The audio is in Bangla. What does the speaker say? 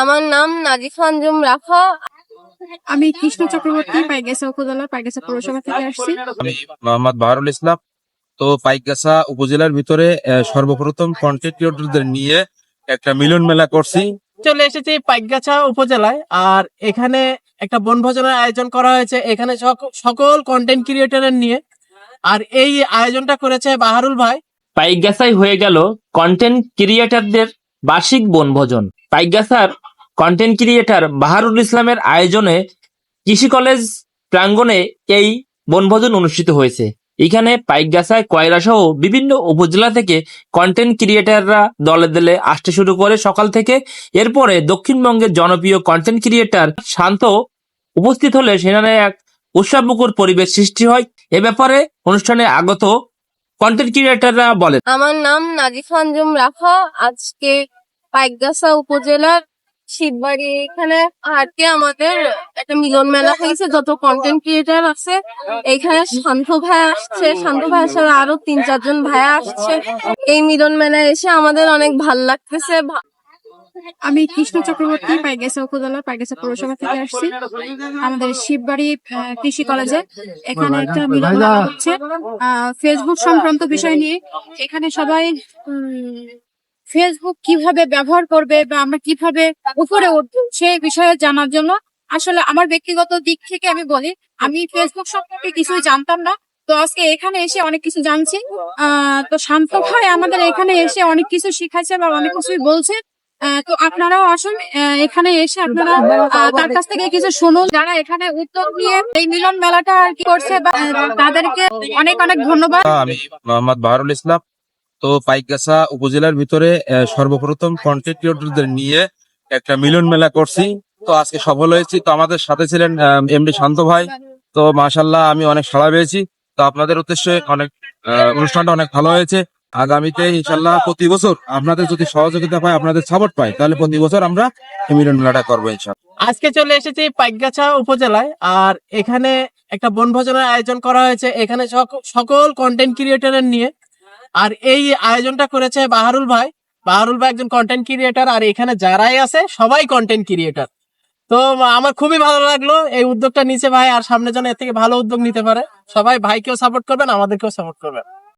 আমার নাম নাজিফা আঞ্জুম রাফা। আমি কৃষ্ণ চক্রবর্তী, পাইকগাছা উপজেলা পাইকগাছা পৌরসভা থেকে আসছি। আমি মোহাম্মদ বাহারুল ইসলাম। তো পাইকগাছা উপজেলার ভিতরে সর্বপ্রথম কন্টেন্ট ক্রিয়েটরদের নিয়ে একটা মিলন মেলা করছি। চলে এসেছি পাইকগাছা উপজেলায়, আর এখানে একটা বনভোজনের আয়োজন করা হয়েছে এখানে সকল কন্টেন্ট ক্রিয়েটরের নিয়ে। আর এই আয়োজনটা করেছে বাহারুল ভাই। পাইকগাছায় হয়ে গেল কন্টেন্ট ক্রিয়েটরদের বার্ষিক বনভোজন। পাইকগাছার কন্টেন্ট ক্রিয়েটর বাহারুল ইসলামের আয়োজনে কৃষি কলেজ প্রাঙ্গণে এই বনভোজন অনুষ্ঠিত হয়েছে। এখানে পাইকগাছায় কয়রা সহ বিভিন্ন উপজেলা থেকে কন্টেন্ট ক্রিয়েটররা দলে দলে আসতে শুরু করে সকাল থেকে। এরপরে দক্ষিণবঙ্গের জনপ্রিয় কন্টেন্ট ক্রিয়েটর শান্ত উপস্থিত হলে সেখানে এক উৎসবমুখর পরিবেশ সৃষ্টি হয়। এ ব্যাপারে অনুষ্ঠানে আগত কন্টেন্ট ক্রিয়েটররা বলেন, আমার নাম নাজিফা আঞ্জুম রাফা। আজকে পাইকগাছা উপজেলার শিববাড়ি এখানে হাটে আমাদের একটা মিলন মেলা হয়েছে। যত কন্টেন্ট ক্রিয়েটর আছে এখানে শান্ত ভাই আসছে, শান্ত ভাই ছাড়া আরো 3-4 জন ভাইয়া আসছে। এই মিলন মেলায় এসে আমাদের অনেক ভাল লাগতেছে। আমি কৃষ্ণ চক্রবর্তী, পাইকগাছা উপজেলা পাইকগাছা পৌরসভা থেকে আসছি। আমাদের শিববাড়ি কৃষি কলেজে এখানে একটা মিলন মেলা হচ্ছে ফেসবুক সংক্রান্ত বিষয় নিয়ে। এখানে সবাই ফেসবুক কিভাবে ব্যবহার করবে বা আমরা কিভাবে উপরে উঠবো সেই বিষয়ে জানার জন্য। আসলে আমার ব্যক্তিগত দিক থেকে আমি বলি, আমি ফেসবুক সম্পর্কে কিছুই জানতাম না, তো আজকে এখানে এসে অনেক কিছু জানছি। তো শান্ত ভাই আমাদের এখানে এসে অনেক কিছু শিখাইছে বা অনেক কিছুই বলছে। তো আপনারাও আসুন, এখানে এসে আপনারা তার কাছ থেকে কিছু শুনুন। যারা এখানে উদ্যোগ নিয়ে এই মিলন মেলাটা আর কি করছে তাদেরকে অনেক অনেক ধন্যবাদ। আমি মোহাম্মদ বাহারুল ইসলাম। তো পাইকগাছা উপজেলার ভিতরে সর্বপ্রথম কন্টেন্ট ক্রিয়েটরদের নিয়ে একটা মিলন মেলা করছি। তো আজকে সফল হয়েছি। তো আমাদের সাথে ছিলেন এমডি শান্ত ভাই। তো মাশাল্লাহ আমি অনেক সাড়া পেয়েছি। তো আপনাদের উদ্দেশ্যে অনেক অনুষ্ঠানটা অনেক ভালো হয়েছে। আগামীতে ইনশাল্লাহ প্রতি বছর আপনাদের যদি সহযোগিতা পাই, আপনাদের সাপোর্ট পাই, তাহলে প্রতি বছর আমরা এই মিলন মেলাটা করবো ইনশাল্লাহ। আজকে চলে এসেছি পাইকগাছা উপজেলায়, আর এখানে একটা বনভোজনের আয়োজন করা হয়েছে এখানে সকল কন্টেন্ট ক্রিয়েটরের নিয়ে। আর এই আয়োজনটা করেছে বাহারুল ভাই। বাহারুল ভাই একজন কন্টেন্ট ক্রিয়েটর, আর এখানে যারাই আছে সবাই কন্টেন্ট ক্রিয়েটর। তো আমার খুবই ভালো লাগলো এই উদ্যোগটা নিচে ভাই, আর সামনে যেন এর থেকে ভালো উদ্যোগ নিতে পারে। সবাই ভাইকেও সাপোর্ট করবেন, আমাদেরকেও সাপোর্ট করবেন।